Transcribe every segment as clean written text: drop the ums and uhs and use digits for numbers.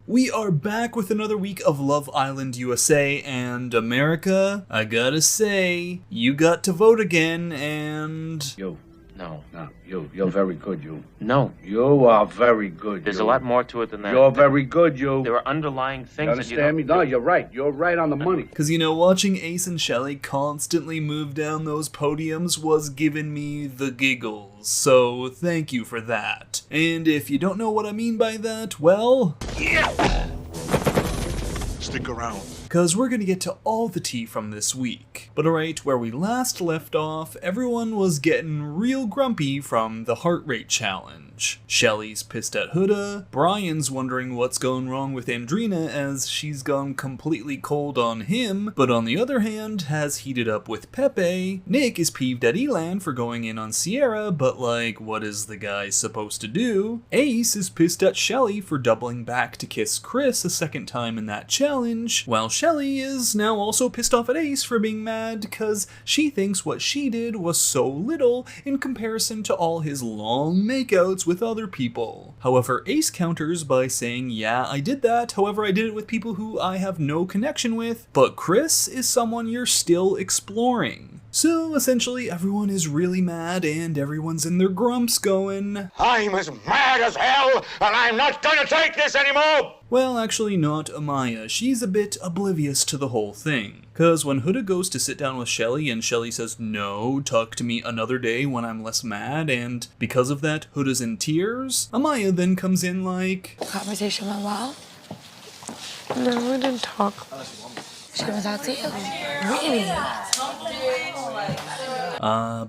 We are back with another week of Love Island USA, and America, I gotta say, you got to vote again, and... No, you're very good, you. No. You are very good, There's a lot more to it than that. You're very good, you. There are underlying things You understand me? No, you're right. You're right on the money. Because, you know, watching Ace and Shelley constantly move down those podiums was giving me the giggles, so thank you for that. And if you don't know what I mean by that, well... Yeah! Stick around. Because we're going to get to all the tea from this week. But alright, where we last left off, everyone was getting real grumpy from the heart rate challenge. Shelley's pissed at Huda, Brian's wondering what's going wrong with Andrina as she's gone completely cold on him, but on the other hand, has heated up with Pepe. Nick is peeved at Elan for going in on Sierra, but like, what is the guy supposed to do? Ace is pissed at Shelley for doubling back to kiss Chris a second time in that challenge, while Shelley is now also pissed off at Ace for being mad because she thinks what she did was so little in comparison to all his long makeouts with other people. However, Ace counters by saying, yeah, I did that, however I did it with people who I have no connection with, but Chris is someone you're still exploring. So essentially everyone is really mad and everyone's in their grumps going, I'm as mad as hell, and I'm not gonna take this anymore! Well, actually not Amaya. She's a bit oblivious to the whole thing. Cause when Huda goes to sit down with Shelley and Shelley says, no, talk to me another day when I'm less mad, and because of that, Huda's in tears, Amaya then comes in like... The conversation went well? No, we didn't talk. She was out to you? Really?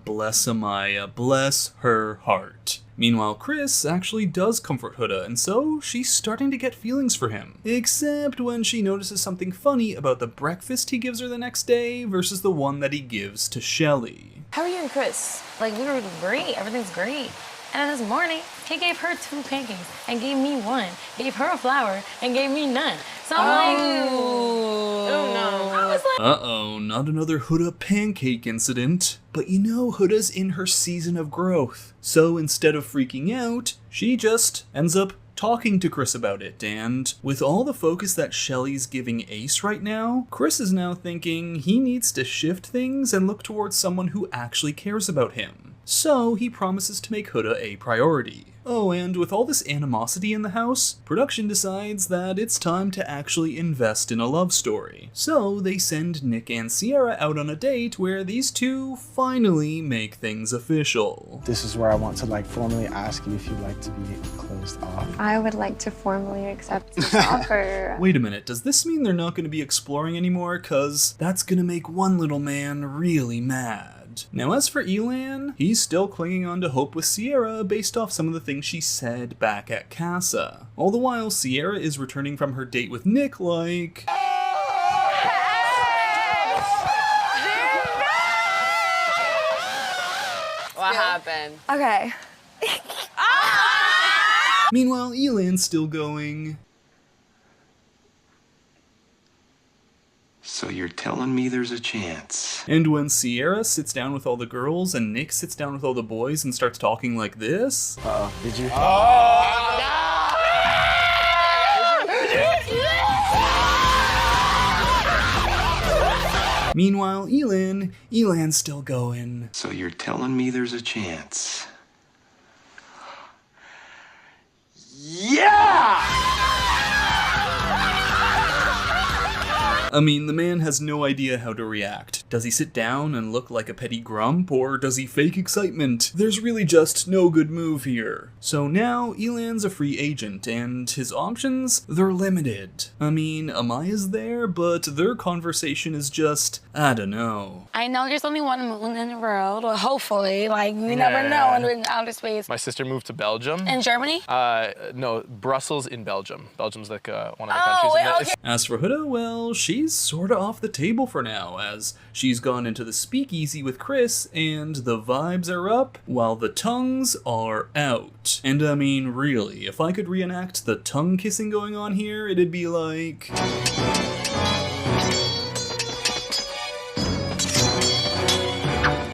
Bless Amaya, bless her heart. Meanwhile, Chris actually does comfort Huda, and so she's starting to get feelings for him. Except when she notices something funny about the breakfast he gives her the next day versus the one that he gives to Shelley. How are you and Chris? Like, we were great, everything's great. And then this morning, he gave her 2 pancakes and gave me 1, gave her a flower and gave me none. So I'm like, oh no. I was like, uh-oh, not another Huda pancake incident. But you know, Huda's in her season of growth. So instead of freaking out, she just ends up talking to Chris about it, and with all the focus that Shelley's giving Ace right now, Chris is now thinking he needs to shift things and look towards someone who actually cares about him. So he promises to make Huda a priority. Oh, and with all this animosity in the house, production decides that it's time to actually invest in a love story. So they send Nick and Sierra out on a date where these two finally make things official. This is where I want to formally ask you if you'd like to be closed off. I would like to formally accept this offer. Wait a minute, does this mean they're not going to be exploring anymore? Cause that's gonna make one little man really mad. Now as for Elan, he's still clinging on to hope with Sierra based off some of the things she said back at Casa. All the while, Sierra is returning from her date with Nick like... What happened? Okay. Meanwhile, Elan's still going... So you're telling me there's a chance? And when Sierra sits down with all the girls and Nick sits down with all the boys and starts talking like this... Uh-oh, did you? Meanwhile, Elan's still going... So you're telling me there's a chance? Yeah! I mean, the man has no idea how to react. Does he sit down and look like a petty grump, or does he fake excitement? There's really just no good move here. So now, Elan's a free agent, and his options, they're limited. I mean, Amaya's there, but their conversation is just, I don't know. I know there's only one moon in the world, or hopefully, you never know in outer space. My sister moved to Belgium. In Germany? No, Brussels in Belgium. Belgium's one of the countries. Okay. As for Huda, well, she's sorta off the table for now, as she's gone into the speakeasy with Chris, and the vibes are up, while the tongues are out. And I mean, really, if I could reenact the tongue kissing going on here, it'd be like...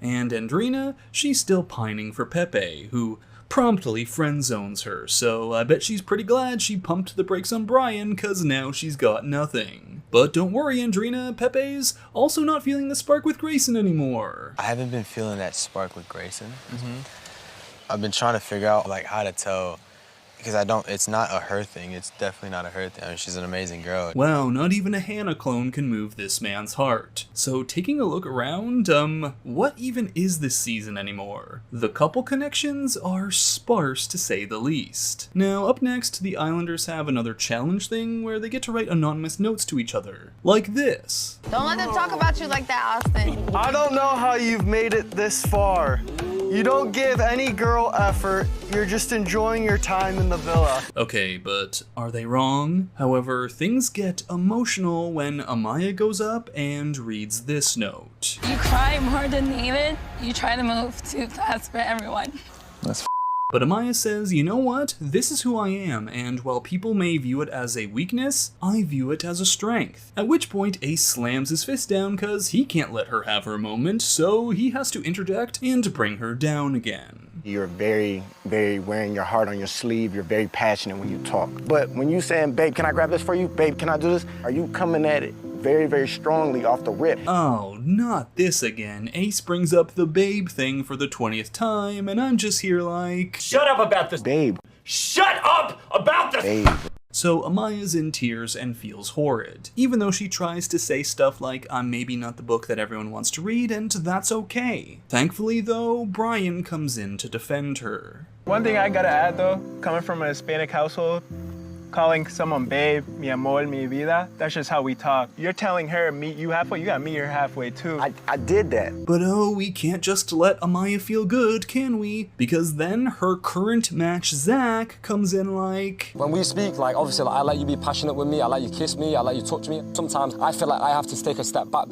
And Andrina, she's still pining for Pepe, who promptly friend zones her, so I bet she's pretty glad she pumped the brakes on Brian, cause now she's got nothing. But don't worry, Andrina, Pepe's also not feeling the spark with Grayson anymore. I haven't been feeling that spark with Grayson. I've been trying to figure out like how to tell, because it's not a her thing. It's definitely not a her thing. I mean, she's an amazing girl. Wow, not even a Hannah clone can move this man's heart. So taking a look around, what even is this season anymore? The couple connections are sparse to say the least. Now, up next, the Islanders have another challenge thing where they get to write anonymous notes to each other. Like this. Don't let them talk about you like that, Austin. I don't know how you've made it this far. You don't give any girl effort. You're just enjoying your time in the villa. Okay, but are they wrong? However, things get emotional when Amaya goes up and reads this note. You cry more than David. You try to move too fast for everyone. But Amaya says, you know what? This is who I am, and while people may view it as a weakness, I view it as a strength. At which point Ace slams his fist down cause he can't let her have her moment, so he has to interject and bring her down again. You're very, very wearing your heart on your sleeve. You're very passionate when you talk. But when you saying, babe, can I grab this for you? Babe, can I do this? Are you coming at it very, very strongly off the rip? Oh, not this again. Ace brings up the babe thing for the 20th time, and I'm just here like... Shut up about this. Babe. Shut up about this. Babe. So Amaya's in tears and feels horrid, even though she tries to say stuff like, I'm maybe not the book that everyone wants to read, and that's okay. Thankfully though, Brian comes in to defend her. One thing I gotta add though, coming from a Hispanic household, calling someone babe, mi amor, mi vida, that's just how we talk. You're telling her, meet you halfway, you gotta meet her halfway too. I did that. But oh, we can't just let Amaya feel good, can we? Because then her current match, Zach, comes in like... When we speak, like, obviously, like, I let you be passionate with me, I let you kiss me, I let you talk to me. Sometimes I feel like I have to take a step back.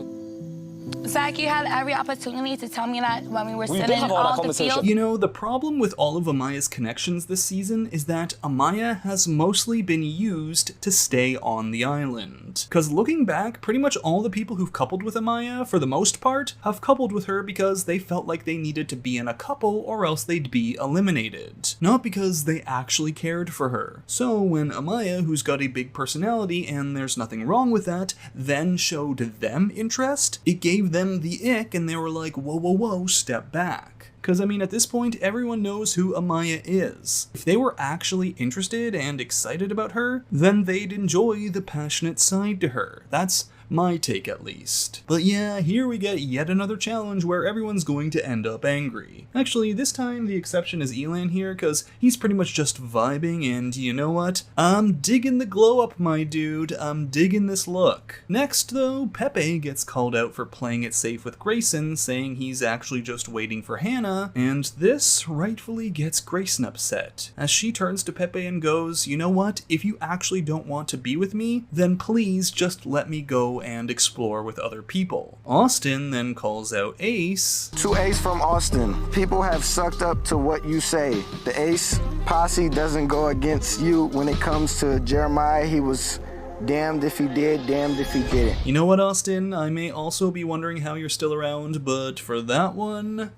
Zach, you had every opportunity to tell me that when we were sitting did have all that off the conversation. field. You know, the problem with all of Amaya's connections this season is that Amaya has mostly been used to stay on the island. Cause looking back, pretty much all the people who've coupled with Amaya, for the most part, have coupled with her because they felt like they needed to be in a couple or else they'd be eliminated. Not because they actually cared for her. So when Amaya, who's got a big personality and there's nothing wrong with that, then showed them interest, it gave them the ick and they were like, whoa, whoa, whoa, step back. Because, I mean, at this point, everyone knows who Amaya is. If they were actually interested and excited about her, then they'd enjoy the passionate side to her. That's my take at least. But yeah, here we get yet another challenge where everyone's going to end up angry. Actually, this time the exception is Elan here, cause he's pretty much just vibing, and you know what? I'm digging the glow up, my dude. I'm digging this look. Next though, Pepe gets called out for playing it safe with Grayson, saying he's actually just waiting for Hannah, and this rightfully gets Grayson upset, as she turns to Pepe and goes, you know what? If you actually don't want to be with me, then please just let me go and explore with other people. Austin then calls out Ace. To Ace from Austin, people have sucked up to what you say. The Ace posse doesn't go against you when it comes to Jeremiah. He was damned if he did, damned if he didn't. You know what, Austin? I may also be wondering how you're still around, but for that one...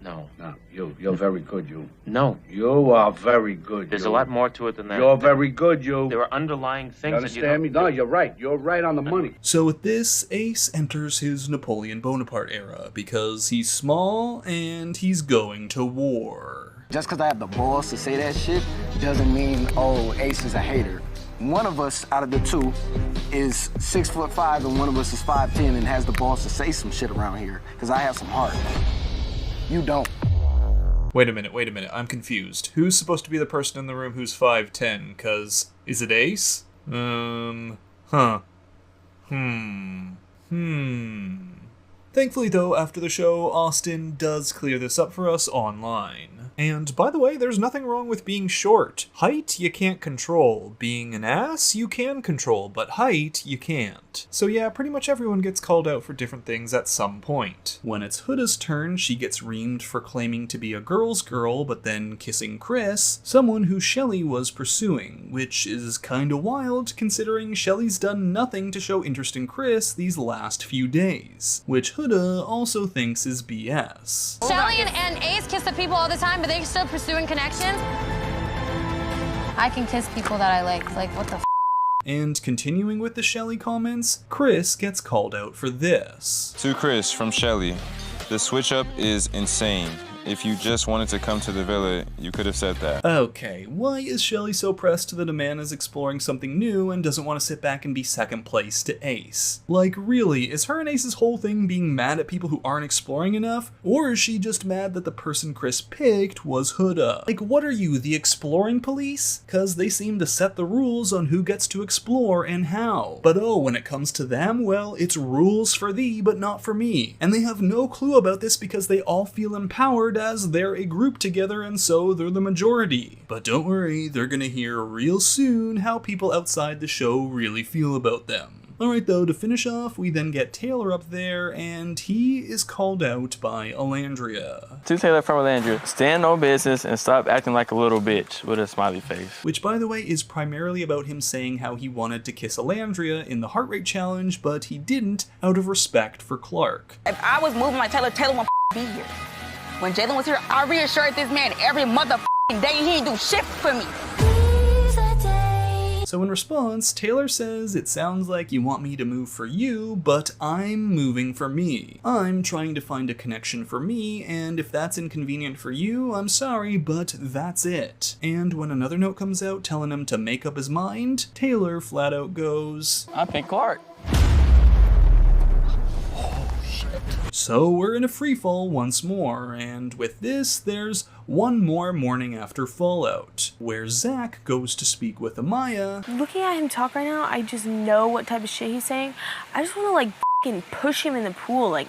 No, you're very good, you. No, you are very good. There's a lot more to it than that. You're very good, you. There are underlying things You that you understand me? No, you're right. You're right on the money. So with this, Ace enters his Napoleon Bonaparte era because he's small and he's going to war. Just because I have the balls to say that shit doesn't mean, oh, Ace is a hater. One of us out of the two is 6'5" and one of us is 5'10" and has the balls to say some shit around here because I have some heart. You don't. Wait a minute, I'm confused. Who's supposed to be the person in the room who's 5'10"? Cause, is it Ace? Thankfully though, after the show, Austin does clear this up for us online. And by the way, there's nothing wrong with being short. Height, you can't control. Being an ass, you can control, but height, you can't. So yeah, pretty much everyone gets called out for different things at some point. When it's Huda's turn, she gets reamed for claiming to be a girl's girl, but then kissing Chris, someone who Shelly was pursuing, which is kinda wild considering Shelly's done nothing to show interest in Chris these last few days. Which Huda Huda also thinks is BS. Shelly and Ace kiss the people all the time, but they're still pursuing connections. I can kiss people that I like what the f? And continuing with the Shelly comments, Chris gets called out for this. To Chris from Shelly, the switch up is insane. If you just wanted to come to the villa, you could have said that. Okay, why is Shelly so pressed that a man is exploring something new and doesn't want to sit back and be second place to Ace? Like, really, is her and Ace's whole thing being mad at people who aren't exploring enough? Or is she just mad that the person Chris picked was Huda? Like, what are you, the exploring police? Cause they seem to set the rules on who gets to explore and how. But oh, when it comes to them, well, it's rules for thee, but not for me. And they have no clue about this because they all feel empowered as they're a group together and so they're the majority. But don't worry, they're gonna hear real soon how people outside the show really feel about them. Alright though, to finish off, we then get Taylor up there, and he is called out by Alandria. To Taylor from Alandria, stand on business and stop acting like a little bitch, with a smiley face. Which, by the way, is primarily about him saying how he wanted to kiss Alandria in the heart rate challenge, but he didn't out of respect for Clark. If I was moving like Taylor, Taylor won't be here. When Jalen was here, I reassured this man every motherfucking day he didn't do shit for me. So in response, Taylor says, it sounds like you want me to move for you, but I'm moving for me. I'm trying to find a connection for me, and if that's inconvenient for you, I'm sorry, but that's it. And when another note comes out telling him to make up his mind, Taylor flat out goes, I pick Clark. So we're in a freefall once more, and with this, there's one more morning after Fallout, where Zach goes to speak with Amaya. Looking at him talk right now, I just know what type of shit he's saying. I just want to like fucking push him in the pool, like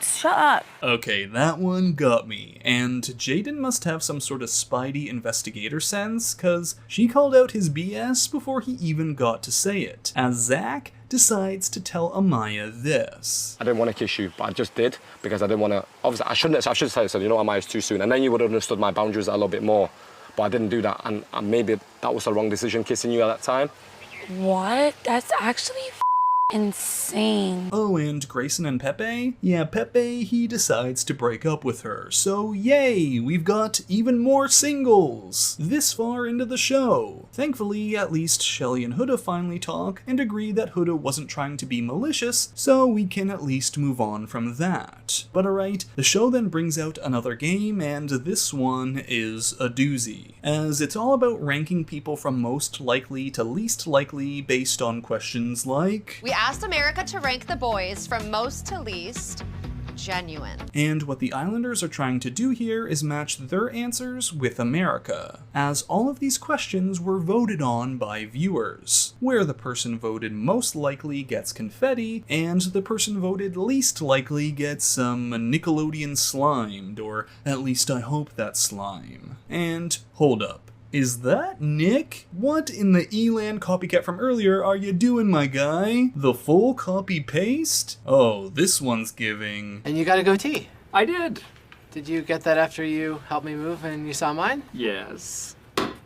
shut up. Okay, that one got me. And Jaden must have some sort of Spidey investigator sense, cause she called out his BS before he even got to say it, as Zach decides to tell Amaya this. I didn't want to kiss you, but I just did because I didn't want to. Obviously, I should have said, you know, Amaya's too soon, and then you would have understood my boundaries a little bit more. But I didn't do that, and maybe that was the wrong decision kissing you at that time. What? That's actually insane. Oh, and Grayson and Pepe? Yeah, Pepe, he decides to break up with her. So yay, we've got even more singles this far into the show. Thankfully, at least Shelly and Huda finally talk and agree that Huda wasn't trying to be malicious, so we can at least move on from that. But alright, the show then brings out another game, and this one is a doozy, as it's all about ranking people from most likely to least likely based on questions like, we asked America to rank the boys from most to least. Genuine. And what the Islanders are trying to do here is match their answers with America, as all of these questions were voted on by viewers, where the person voted most likely gets confetti, and the person voted least likely gets some Nickelodeon slimed, or at least I hope that's slime. And hold up. Is that Nick? What in the Elan copycat from earlier are you doing, my guy? The full copy-paste? Oh, this one's giving. And you got a goatee. I did. Did you get that after you helped me move and you saw mine? Yes.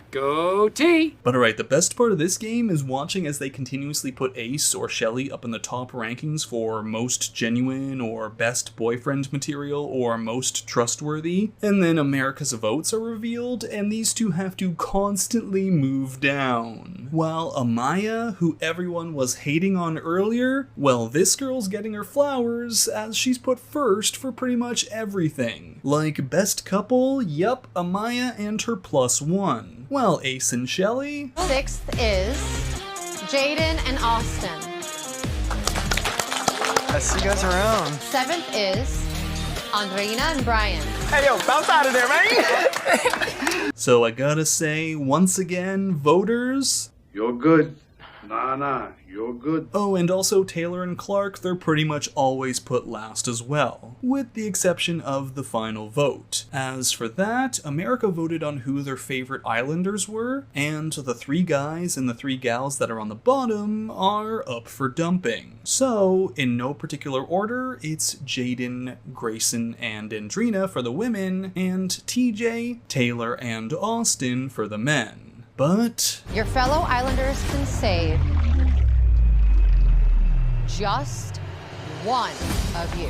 Goatee! But alright, the best part of this game is watching as they continuously put Ace or Shelly up in the top rankings for most genuine or best boyfriend material or most trustworthy, and then America's votes are revealed and these two have to constantly move down. While Amaya, who everyone was hating on earlier, well, this girl's getting her flowers as she's put first for pretty much everything. Like best couple, yup, Amaya and her +1. Well, Ace and Shelly. 6th is Jaden and Austin. I see you guys around. 7th is Andrina and Brian. Hey, yo, bounce out of there, man. So I gotta say, once again, voters. You're good. Nah, you're good. Oh, and also Taylor and Clark, they're pretty much always put last as well, with the exception of the final vote. As for that, America voted on who their favorite Islanders were, and the 3 guys and the 3 gals that are on the bottom are up for dumping. So, in no particular order, it's Jaden, Grayson, and Andrina for the women, and TJ, Taylor, and Austin for the men. But your fellow Islanders can save just one of you.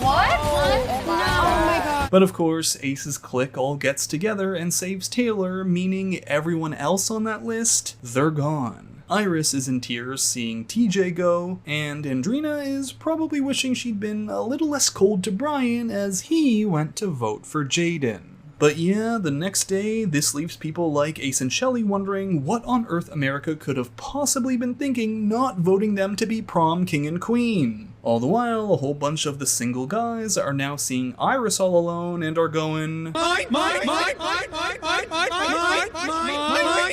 What? Oh my God. But of course, Ace's clique all gets together and saves Taylor, meaning everyone else on that list, they're gone. Iris is in tears seeing TJ go, and Andrina is probably wishing she'd been a little less cold to Brian as he went to vote for Jaden. But yeah, the next day, this leaves people like Ace and Shelley wondering what on earth America could have possibly been thinking not voting them to be prom king and queen. All the while, a whole bunch of the single guys are now seeing Iris all alone and are going,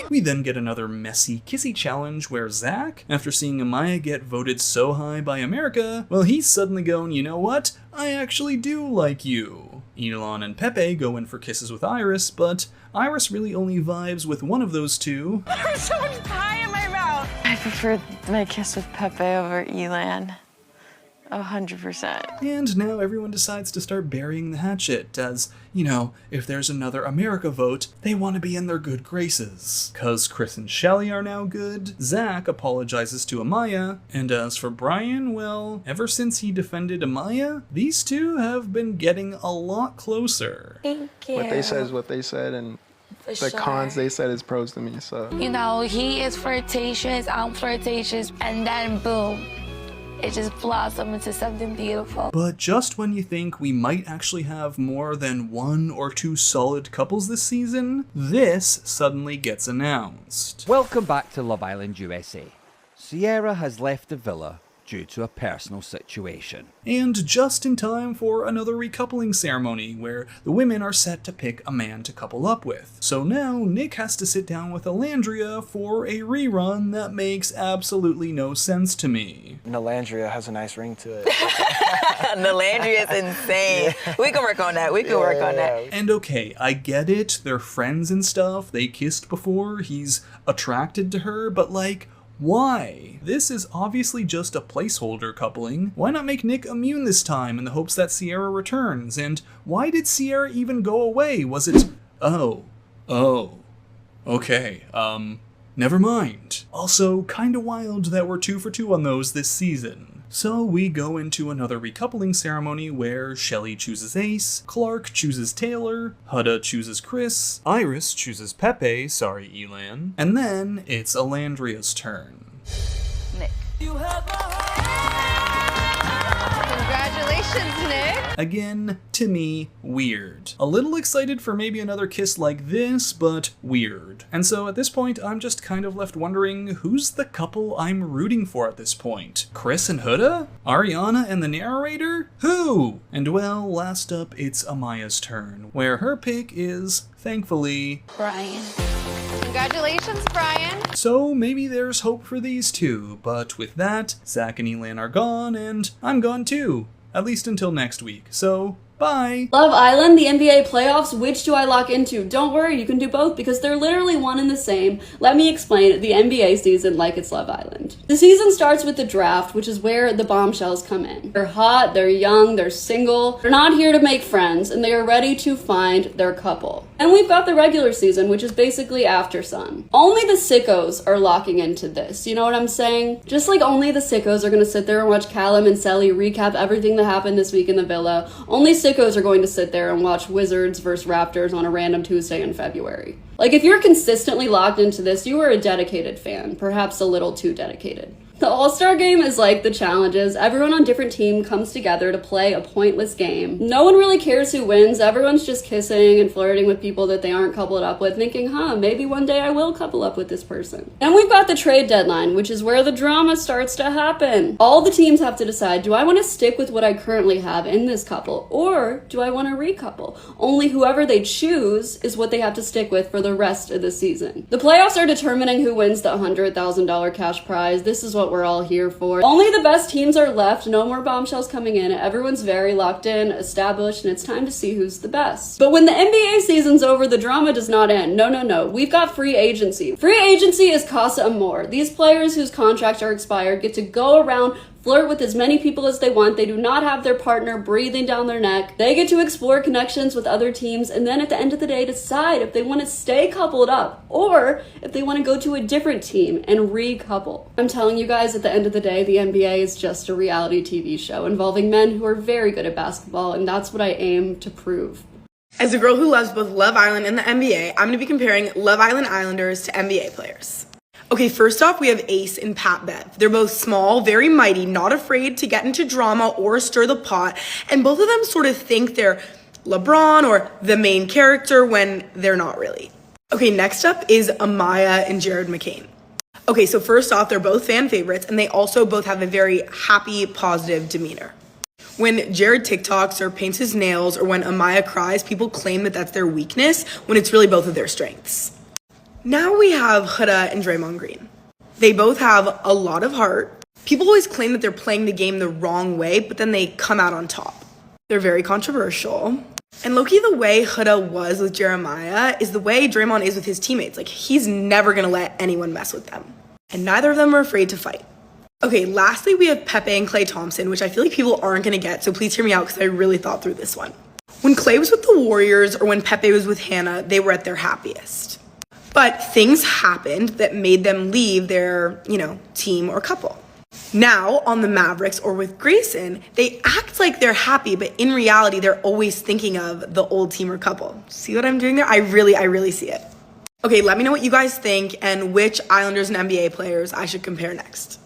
We then get another messy kissy challenge where Zach, after seeing Amaya get voted so high by America, well, he's suddenly going, you know what? I actually do like you. Elon and Pepe go in for kisses with Iris, but Iris really only vibes with one of those two. There's so much pie in my mouth. I prefer my kiss with Pepe over Elan. 100%. And now everyone decides to start burying the hatchet, as, you know, if there's another America vote, they want to be in their good graces. Cause Chris and Shelley are now good, Zach apologizes to Amaya, and as for Brian, well, ever since he defended Amaya, these two have been getting a lot closer. Thank you. What they said is what they said, and For the sure. cons they said is pros to me, so. You know, he is flirtatious, I'm flirtatious, and then boom. It just blossomed into something beautiful. But just when you think we might actually have more than 1 or 2 solid couples this season, this suddenly gets announced. Welcome back to Love Island USA. Sierra has left the villa due to a personal situation. And just in time for another recoupling ceremony where the women are set to pick a man to couple up with. So now Nick has to sit down with Alandria for a rerun that makes absolutely no sense to me. Nalandria has a nice ring to it. Nalandria is insane. Yeah. We can work on that. We can work on that. And okay, I get it, they're friends and stuff, they kissed before, he's attracted to her, but like, why? This is obviously just a placeholder coupling. Why not make Nick immune this time in the hopes that Sierra returns? And why did Sierra even go away? Was it... Oh. Okay, never mind. Also, kinda wild that we're 2 for 2 on those this season. So we go into another recoupling ceremony where Shelley chooses Ace, Clark chooses Taylor, Huda chooses Chris, Iris chooses Pepe, sorry Elan, and then it's Alandria's turn. Nick. Congratulations, Nick. Again, to me, weird. A little excited for maybe another kiss like this, but weird. And so at this point, I'm just kind of left wondering who's the couple I'm rooting for at this point? Chris and Huda? Ariana and the narrator? Who? And well, last up, it's Amaya's turn, where her pick is, thankfully, Brian. Congratulations, Brian. So maybe there's hope for these two, but with that, Zach and Elan are gone, and I'm gone too. At least until next week. So, bye! Love Island, the NBA playoffs, which do I lock into? Don't worry, you can do both because they're literally one and the same. Let me explain the NBA season like it's Love Island. The season starts with the draft, which is where the bombshells come in. They're hot, they're young, they're single, they're not here to make friends, and they are ready to find their couple. And we've got the regular season, which is basically After Sun. Only the sickos are locking into this, you know what I'm saying? Just like only the sickos are gonna sit there and watch Callum and Sally recap everything that happened this week in the villa, only sickos are going to sit there and watch Wizards vs Raptors on a random Tuesday in February. Like, if you're consistently locked into this, you are a dedicated fan, perhaps a little too dedicated. The All-Star Game is like the challenges. Everyone on different team comes together to play a pointless game. No one really cares who wins. Everyone's just kissing and flirting with people that they aren't coupled up with, thinking, maybe one day I will couple up with this person. And we've got the trade deadline, which is where the drama starts to happen. All the teams have to decide, do I want to stick with what I currently have in this couple, or do I want to recouple? Only whoever they choose is what they have to stick with for the rest of the season. The playoffs are determining who wins the $100,000 cash prize. This is what we're all here for. Only the best teams are left, no more bombshells coming in, everyone's very locked in, established, and it's time to see who's the best. But when the NBA season's over, the drama does not end. No. We've got free agency. Free agency is Casa Amor. These players whose contracts are expired get to go around flirt with as many people as they want. They do not have their partner breathing down their neck. They get to explore connections with other teams and then at the end of the day decide if they want to stay coupled up or if they want to go to a different team and recouple. I'm telling you guys, at the end of the day, the NBA is just a reality TV show involving men who are very good at basketball, and that's what I aim to prove. As a girl who loves both Love Island and the NBA, I'm going to be comparing Love Island Islanders to NBA players. Okay, first off, we have Ace and Pat Bev. They're both small, very mighty, not afraid to get into drama or stir the pot, and both of them sort of think they're LeBron or the main character when they're not really. Okay, next up is Amaya and Jared McCain. Okay, so first off, they're both fan favorites, and they also both have a very happy, positive demeanor. When Jared TikToks or paints his nails or when Amaya cries, people claim that that's their weakness when it's really both of their strengths. Now we have Huda and Draymond Green. They both have a lot of heart. People always claim that they're playing the game the wrong way, but then they come out on top. They're very controversial. And low-key, the way Huda was with Jeremiah is the way Draymond is with his teammates. Like, he's never gonna let anyone mess with them. And neither of them are afraid to fight. Okay, lastly, we have Pepe and Klay Thompson, which I feel like people aren't gonna get, so please hear me out because I really thought through this one. When Klay was with the Warriors or when Pepe was with Hannah, they were at their happiest. But things happened that made them leave their, team or couple. Now, on the Mavericks or with Grayson, they act like they're happy, but in reality, they're always thinking of the old team or couple. See what I'm doing there? I really see it. Okay, let me know what you guys think and which Islanders and NBA players I should compare next.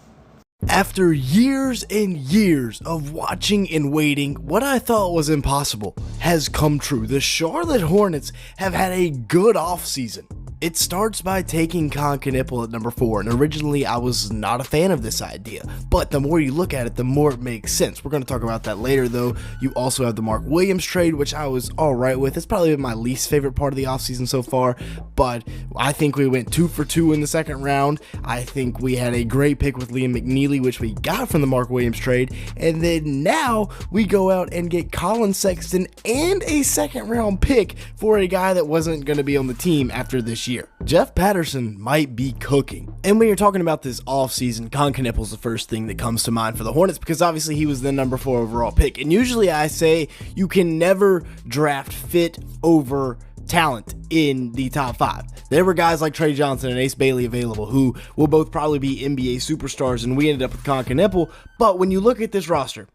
After years and years of watching and waiting, what I thought was impossible has come true. The Charlotte Hornets have had a good offseason. It starts by taking Con Knipple at number 4, and originally I was not a fan of this idea, but the more you look at it, the more it makes sense. We're going to talk about that later, though. You also have the Mark Williams trade, which I was alright with. It's probably been my least favorite part of the offseason so far, but I think we went 2 for 2 in the second round. I think we had a great pick with Liam McNeely, which we got from the Mark Williams trade, and then now we go out and get Colin Sexton and a second round pick for a guy that wasn't going to be on the team after this year. Jeff Patterson might be cooking. And when you're talking about this offseason, Con Knipple's the first thing that comes to mind for the Hornets because obviously he was the number 4 overall pick. And usually I say you can never draft fit over talent in the top 5. There were guys like Trey Johnson and Ace Bailey available who will both probably be NBA superstars, and we ended up with Con Knipple. But when you look at this roster,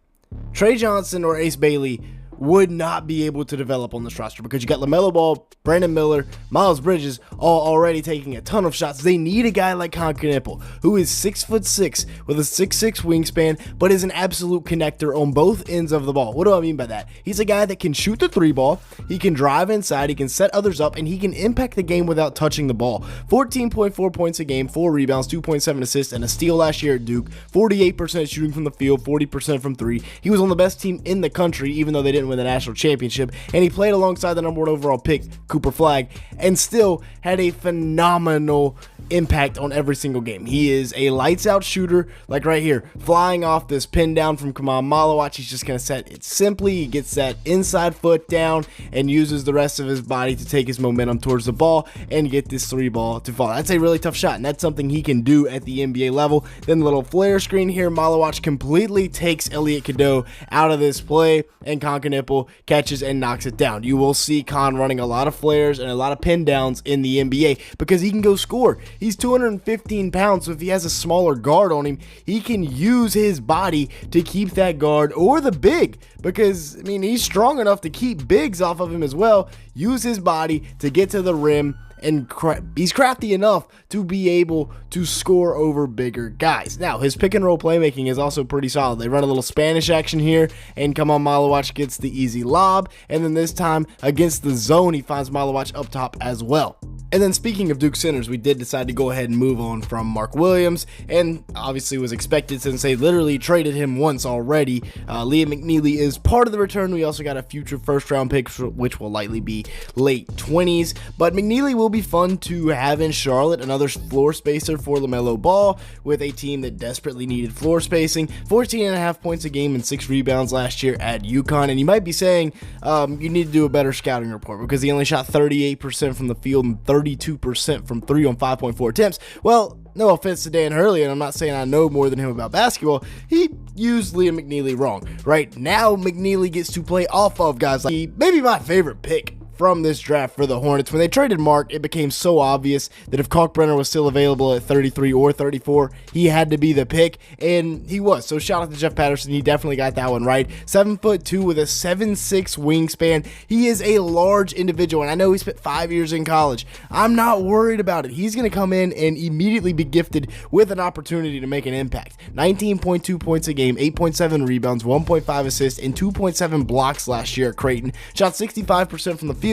Trey Johnson or Ace Bailey would not be able to develop on this roster because you got LaMelo Ball, Brandon Miller, Miles Bridges all already taking a ton of shots. They need a guy like Con Knipple, who is 6'6" with a 6'6" wingspan, but is an absolute connector on both ends of the ball. What do I mean by that? He's a guy that can shoot the 3 ball, he can drive inside, he can set others up, and he can impact the game without touching the ball. 14.4 points a game, 4 rebounds, 2.7 assists, and a steal last year at Duke. 48% shooting from the field, 40% from 3. He was on the best team in the country, even though they didn't win the national championship, and he played alongside the number 1 overall pick, Cooper Flagg, and still had a phenomenal impact on every single game. He is a lights out shooter, like right here, flying off this pin down from Kamal Malawach. He's just going to set it simply. He gets that inside foot down and uses the rest of his body to take his momentum towards the ball and get this 3 ball to fall. That's a really tough shot, and that's something he can do at the NBA level. Then the little flare screen here, Malawach completely takes Elliot Cadeau out of this play, and Con Knipple catches and knocks it down. You will see Con running a lot of flares and a lot of pin downs in the NBA because he can go score. He's 215 pounds, so if he has a smaller guard on him, he can use his body to keep that guard or the big because, I mean, he's strong enough to keep bigs off of him as well. Use his body to get to the rim, and he's crafty enough to be able to score over bigger guys. Now, his pick and roll playmaking is also pretty solid. They run a little Spanish action here, and Kamal Malawach gets the easy lob, and then this time against the zone, he finds Malawach up top as well. And then speaking of Duke centers, we did decide to go ahead and move on from Mark Williams, and obviously was expected since they literally traded him once already. Liam McNeely is part of the return. We also got a future first round pick, which will likely be late 20s, but McNeely will be fun to have in Charlotte, another floor spacer for LaMelo Ball with a team that desperately needed floor spacing. 14.5 points a game and 6 rebounds last year at UConn, and you might be saying you need to do a better scouting report because he only shot 38% from the field and 32% from 3 on 5.4 attempts. Well, no offense to Dan Hurley, and I'm not saying I know more than him about basketball. He used Liam McNeely wrong. Right now, McNeely gets to play off of guys like maybe my favorite pick from this draft for the Hornets. When they traded Mark, it became so obvious that if Kalkbrenner was still available at 33 or 34, he had to be the pick, and he was. So shout out to Jeff Patterson. He definitely got that one right. 7'2" with a 7'6" wingspan. He is a large individual, and I know he spent 5 years in college. I'm not worried about it. He's going to come in and immediately be gifted with an opportunity to make an impact. 19.2 points a game, 8.7 rebounds, 1.5 assists, and 2.7 blocks last year at Creighton. Shot 65% from the field,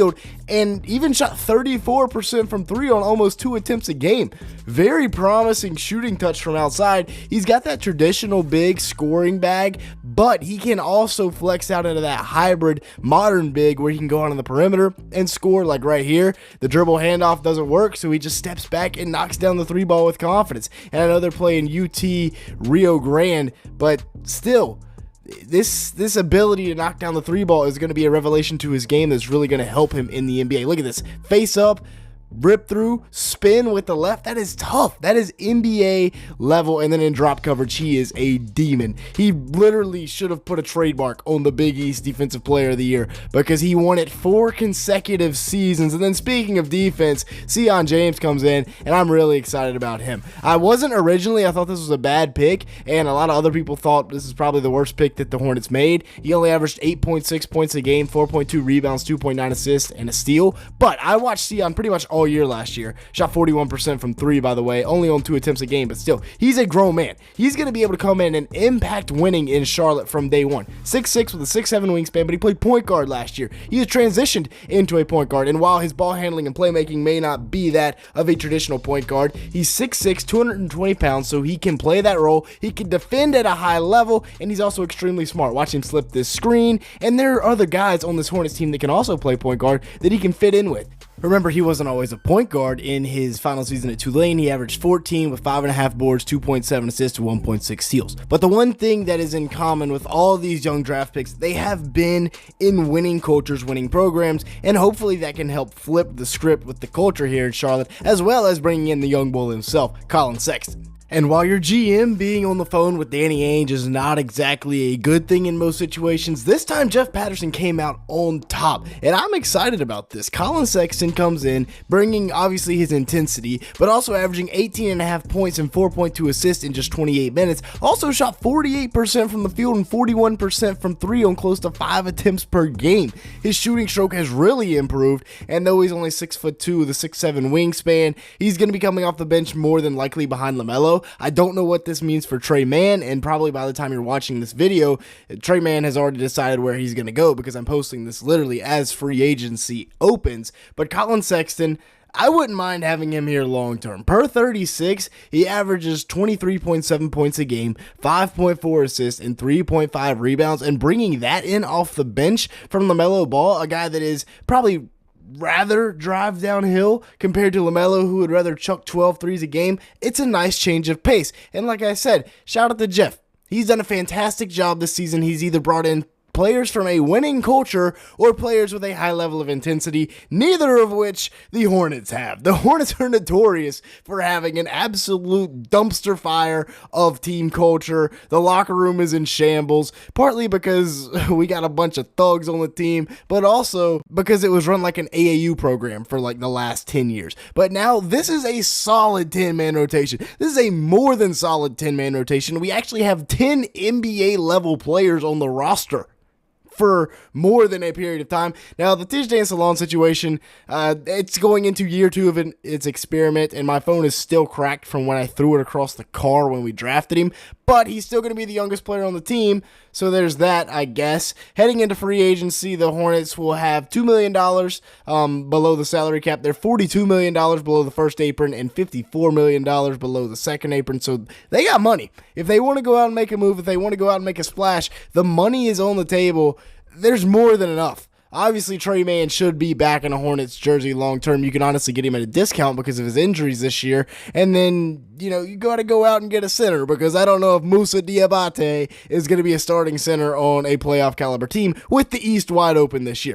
and even shot 34% from three on almost 2 attempts a game. Very promising shooting touch from outside. He's got that traditional big scoring bag, but he can also flex out into that hybrid modern big where he can go out on the perimeter and score, like right here. The dribble handoff doesn't work, so he just steps back and knocks down the 3 ball with confidence. And I know they're playing UT Rio Grande, but still, this ability to knock down the 3 ball is going to be a revelation to his game that's really going to help him in the NBA. Look at this. Face up, rip through, spin with the left. That is tough. That is NBA level. And then in drop coverage, he is a demon. He literally should have put a trademark on the Big East Defensive Player of the Year because he won it 4 consecutive seasons. And then speaking of defense, Sion James comes in, and I'm really excited about him. I wasn't originally. I thought this was a bad pick, and a lot of other people thought this is probably the worst pick that the Hornets made. He only averaged 8.6 points a game, 4.2 rebounds, 2.9 assists, and a steal. But I watched Sion pretty much all year last year. Shot 41% from 3, by the way, only on 2 attempts a game, but still, he's a grown man. He's going to be able to come in and impact winning in Charlotte from day one. 6'6" with a 6'7" wingspan, but he played point guard last year. He has transitioned into a point guard, and while his ball handling and playmaking may not be that of a traditional point guard, he's 6'6", 220 pounds, so he can play that role. He can defend at a high level, and he's also extremely smart. Watch him slip this screen, and there are other guys on this Hornets team that can also play point guard that he can fit in with. Remember, he wasn't always a point guard. In his final season at Tulane, he averaged 14 with 5.5 boards, 2.7 assists, and 1.6 steals. But the one thing that is in common with all these young draft picks, they have been in winning cultures, winning programs, and hopefully that can help flip the script with the culture here in Charlotte, as well as bringing in the young bull himself, Colin Sexton. And while your GM being on the phone with Danny Ainge is not exactly a good thing in most situations, this time Jeff Patterson came out on top, and I'm excited about this. Colin Sexton comes in, bringing obviously his intensity, but also averaging 18.5 points and 4.2 assists in just 28 minutes. Also shot 48% from the field and 41% from 3 on close to 5 attempts per game. His shooting stroke has really improved, and though he's only 6'2" with a 6'7" wingspan, he's going to be coming off the bench more than likely behind LaMelo. I don't know what this means for Tre Mann, and probably by the time you're watching this video, Tre Mann has already decided where he's going to go because I'm posting this literally as free agency opens. But Colin Sexton, I wouldn't mind having him here long term. Per 36, he averages 23.7 points a game, 5.4 assists, and 3.5 rebounds, and bringing that in off the bench from LaMelo Ball, a guy that is probably rather drive downhill compared to LaMelo, who would rather chuck 12 threes a game. It's a nice change of pace. And like I said, shout out to Jeff. He's done a fantastic job this season. He's either brought in players from a winning culture or players with a high level of intensity, neither of which the Hornets have. The Hornets are notorious for having an absolute dumpster fire of team culture. The locker room is in shambles, partly because we got a bunch of thugs on the team, but also because it was run like an AAU program for like the last 10 years. But now this is a solid 10-man rotation. This is a more than solid 10-man rotation. We actually have 10 NBA level players on the roster for more than a period of time. Now, the Tisdale Sloane situation, it's going into year 2 of its experiment, and my phone is still cracked from when I threw it across the car when we drafted him, but he's still going to be the youngest player on the team, so there's that, I guess. Heading into free agency, the Hornets will have $2 million below the salary cap. They're $42 million below the first apron and $54 million below the second apron, so they got money. If they want to go out and make a move, if they want to go out and make a splash, the money is on the table. There's more than enough. Obviously, Tre Mann should be back in a Hornets jersey long term. You can honestly get him at a discount because of his injuries this year. And then, you got to go out and get a center because I don't know if Moussa Diabate is going to be a starting center on a playoff caliber team with the East wide open this year.